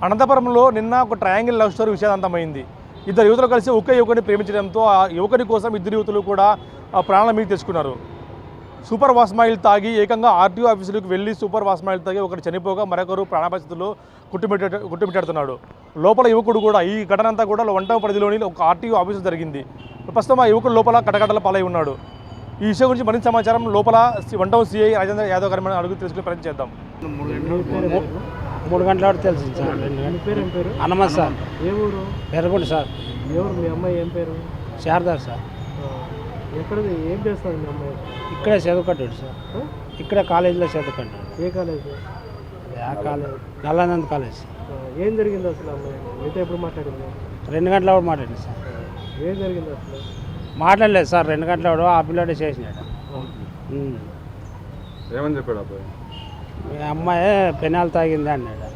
అనంతపురంలో నిన్న ఒక ట్రయాంగిల్ లవ్ స్టోరీ విషాదంతమైంది. ఇద్దరు యువతులు కలిసి ఒకే యువకుని ప్రేమించడంతో ఆ యువకుని కోసం ఇద్దరు యువతులు కూడా ప్రాణాల మీద తెచ్చుకున్నారు. సూపర్ వాస్మాయిల్ తాగి ఏకంగా ఆర్టీఓ ఆఫీసులకు వెళ్ళి సూపర్ వాస్మాయిల్ తాగి ఒకరు చనిపోగా మరొకరు ప్రాణపరిస్థితుల్లో కుట్టుమిట్టాడుతున్నాడు. లోపల యువకుడు కూడా ఈ ఘటన అంతా కూడా వంట పరిధిలోని ఒక ఆర్టీఓ ఆఫీసు జరిగింది. ప్రస్తుతం ఆ యువకుడు లోపల కటకటల పాలై ఉన్నాడు. ఈ విషయం గురించి మరింత సమాచారం లోపల వంటం సిఐ రాజేంద్ర యాదవ్ గారి మనం అడుగు తెలుసుకునే ప్రయత్నం చేద్దాం. 3 గంటల వరకు తెలుసు సార్. హనుమత్ సార్. ఏ ఊరు? పెరగొండ సార్. ఎవరు మీ అమ్మాయి? ఏం పేరు? శారదా సార్. ఎక్కడది? ఏం చేస్తుంది మీ అమ్మాయి? ఇక్కడే చదువుకుంటాడు సార్. ఇక్కడే కాలేజీలో చదువుకుంటాడు. ఏ కాలేజ్? College Nallanand college. ఏం జరిగింది అసలు? అమ్మాయి మీతో ఎప్పుడు మాట్లాడింది? 2 గంటల వరకు మాట్లాడింది సార్. ఏం జరిగింది అసలు? మాట్లాడలేదు సార్. 2 గంటల వరకు ఆ పిల్లోడే చేసినాడు. ఏమని చెప్పాడు అబ్బాయి? మీ అమ్మాయి పెనాలు తాగింది అన్నాడు.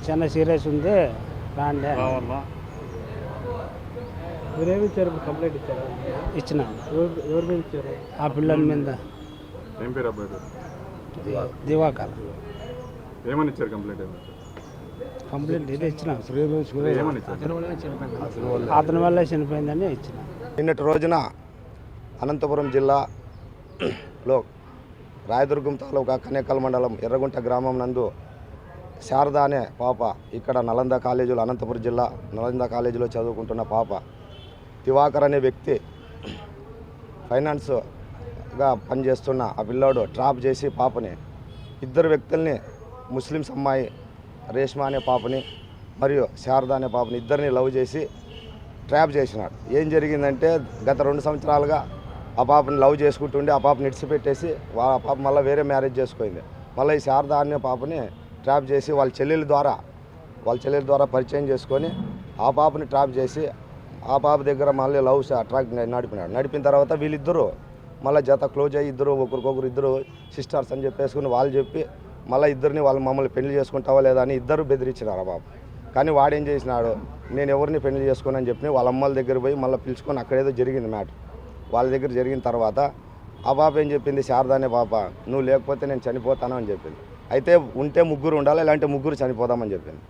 చిన్న సీరియస్ ఉంది రాండి. మీరేమి ఇచ్చారు? కంప్లైంట్ ఇచ్చారా? ఇచ్చిన. ఎవరి మీద ఇచ్చారు? ఆ పిల్లల మీద. ఏం పేరు అబ్బాయి? దివాకర్. ఏమని ఇచ్చారు కంప్లైంట్? కంప్లైంట్ ఇది ఇచ్చిన. ఏమని ఇచ్చారు? అతని వల్ల చనిపోయిందని ఇచ్చిన. నిన్నటి రోజున అనంతపురం జిల్లాలో రాయదుర్గం తాలూకా కనేకల్ మండలం ఎర్రగుంట గ్రామం నందు శారద అనే పాప, ఇక్కడ నలంద కాలేజీలో, అనంతపురం జిల్లా నలంద కాలేజీలో చదువుకుంటున్న పాప, దివాకర్ అనే వ్యక్తి ఫైనాన్స్గా పనిచేస్తున్న ఆ పిల్లోడు ట్రాప్ చేసి పాపని, ఇద్దరు వ్యక్తుల్ని, ముస్లిమ్స్ అమ్మాయి రేష్మా అనే పాపని మరియు శారద అనే పాపని ఇద్దరిని లవ్ చేసి ట్రాప్ చేసినాడు. ఏం జరిగిందంటే గత 2 సంవత్సరాలుగా ఆ పాపని లవ్ చేసుకుంటుండే ఆ పాపని ఇడిచిపెట్టేసి ఆ పాప మళ్ళీ వేరే మ్యారేజ్ చేసుకుంది. మళ్ళీ ఈ శారద అనే పాపని ట్రాప్ చేసి వాళ్ళ చెల్లెల ద్వారా పరిచయం చేసుకొని ఆ పాపని ట్రాప్ చేసి ఆ పాప దగ్గర మళ్ళీ లవ్ ట్రాక్ నడిపిన తర్వాత వీళ్ళిద్దరూ మళ్ళీ జత క్లోజ్ అయ్యి ఒకరికొకరు ఇద్దరు సిస్టర్స్ అని చెప్పేసుకుని వాళ్ళు చెప్పి మళ్ళీ ఇద్దరిని వాళ్ళు మమ్మల్ని పెళ్లి చేసుకుంటావా లేదా అని ఇద్దరు బెదిరించినారు ఆ పాప. కానీ వాడేం చేసినాడు, నేను ఎవరిని పెళ్లి చేసుకోనని చెప్పి వాళ్ళ అమ్మల దగ్గర పోయి మళ్ళీ పిలుచుకొని అక్కడేదో జరిగింది మ్యాటర్. వాళ్ళ దగ్గర జరిగిన తర్వాత ఆ పాప ఏం చెప్పింది, శారద అనే పాప, నువ్వు లేకపోతే నేను చనిపోతాను అని చెప్పింది. అయితే ఉంటే 3 ఉండాలి, ఇలాంటి 3 చనిపోదామని చెప్పింది.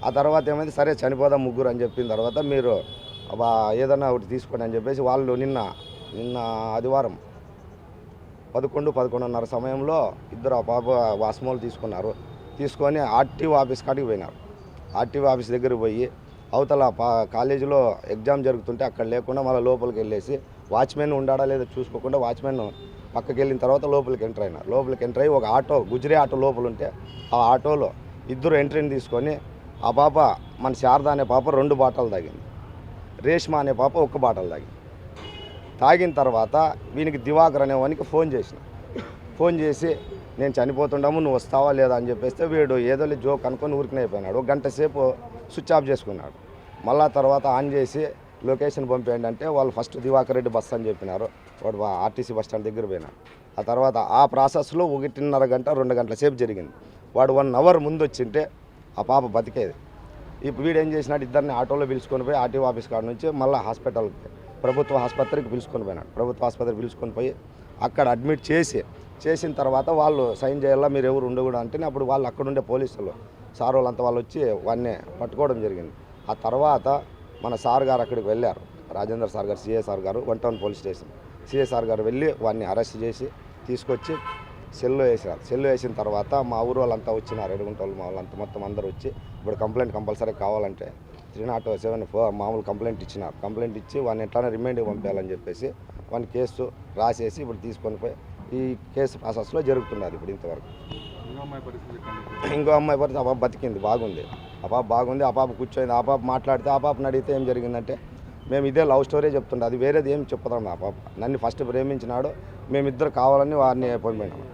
ఆ తర్వాత ఏమైంది, సరే చనిపోదాం 3 అని చెప్పిన తర్వాత మీరు ఏదన్నా ఒకటి తీసుకోండి అని చెప్పేసి వాళ్ళు నిన్న ఆదివారం 11-11:30 సమయంలో ఇద్దరు ఆ పాప వాస్మోలు తీసుకొని ఆర్టీఓ ఆఫీస్ కాడికి పోయినారు. ఆర్టీఓ ఆఫీస్ దగ్గర పోయి అవతల కాలేజీలో ఎగ్జామ్ జరుగుతుంటే అక్కడ లేకుండా మళ్ళీ లోపలికి వెళ్ళేసి వాచ్మెన్ ఉండాడా లేదా చూసుకోకుండా వాచ్మెన్ పక్కకి వెళ్ళిన తర్వాత లోపలికి ఎంటర్ అయినారు. లోపలికి ఎంటర్ అయ్యి ఒక ఆటో, గుజరీ ఆటో లోపల ఉంటే ఆ ఆటోలో ఇద్దరు ఎంట్రీని తీసుకొని ఆ పాప, మన శారద అనే పాప 2 బాటలు తాగింది, రేష్మా అనే పాప 1 బాటలు తాగిన తర్వాత వీనికి దివాకర్ అనేవానికి ఫోన్ చేసి నేను చనిపోతుండము, నువ్వు వస్తావా లేదా అని చెప్పేస్తే వీడు ఏదో జోక్ అనుకొని ఊరికనే అయిపోయినాడు. 1 గంట సేపు స్విచ్ ఆఫ్ చేసుకున్నాడు. మళ్ళా తర్వాత ఆన్ చేసి లొకేషన్ పంపేయండి అంటే వాళ్ళు ఫస్ట్ దివాకర్ రెడ్డి బస్ అని చెప్పినారు. వాడు ఆర్టీసీ బస్ స్టాండ్ దగ్గర పోయినాడు. ఆ తర్వాత ఆ ప్రాసెస్లో 1.5 గంట 2 గంటల సేపు జరిగింది. వాడు 1 అవర్ ముందు వచ్చింటే ఆ పాప బతికేది. ఇప్పుడు వీడు ఏం చేసినాడు, ఇద్దరిని ఆటోలో పిలుచుకొని పోయి ఆర్టీఓ ఆఫీస్ కాడ నుంచి మళ్ళీ హాస్పిటల్కి, ప్రభుత్వ ఆసుపత్రికి పిలుచుకొని పోయినాడు. ప్రభుత్వ ఆసుపత్రికి పిలుచుకొని పోయి అక్కడ అడ్మిట్ చేసిన తర్వాత వాళ్ళు సైన్ చేయాలా, మీరు ఎవరు ఉండకూడదు అంటే అప్పుడు వాళ్ళు అక్కడుండే పోలీసులు సార్ వాళ్ళంతా వాళ్ళు వచ్చి వాడిని పట్టుకోవడం జరిగింది. ఆ తర్వాత మన సార్ గారు అక్కడికి వెళ్ళారు, రాజేంద్ర సార్ గారు, సిఐ సార్ గారు, 1 town police station CI sir గారు వెళ్ళి వాడిని అరెస్ట్ చేసి తీసుకొచ్చి సెల్లో వేసారు. సెల్లో వేసిన తర్వాత మా ఊరు వాళ్ళంతా వచ్చినారు, ఎడుగుంట వాళ్ళు మా వాళ్ళంతా మొత్తం అందరూ వచ్చి ఇప్పుడు కంప్లైంట్ కంపల్సరీ కావాలంటే 307 మామూలు కంప్లైంట్ ఇచ్చినారు. కంప్లైంట్ ఇచ్చి వాడిని ఎట్లానే రిమైండ్కి పంపించాలని చెప్పేసి వాడిని కేసు రాసేసి ఇప్పుడు తీసుకొని పోయి ఈ కేసు ప్రాసెస్లో జరుగుతున్నది. ఇప్పుడు ఇంతవరకు ఇంకో అమ్మాయి పరిస్థితి ఆ పాప బతికింది, బాగుంది. ఆ పాప బాగుంది. ఆ పాప కూర్చోయింది. ఆ పాప మాట్లాడితే ఆ పాపను అడిగితే ఏం జరిగిందంటే మేము ఇదే లవ్ స్టోరీ చెప్తుండే, అది వేరేది ఏం చెప్పదాం. ఆ పాప నన్ను ఫస్ట్ ప్రేమించినాడు, మేమిద్దరు కావాలని వారిని పంపినాము.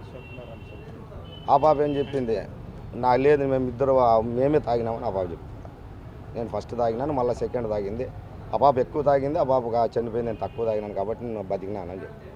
ఆ పాప ఏం చెప్పింది, నాకు లేదు మేమే తాగినామని ఆ పాప చెప్పింది. నేను ఫస్ట్ తాగినాను, మళ్ళీ సెకండ్ తాగింది. ఆ పాప ఎక్కువ తాగింది, ఆ పాప చనిపోయింది, నేను తక్కువ తాగినాను కాబట్టి నేను బతికినానని చెప్పి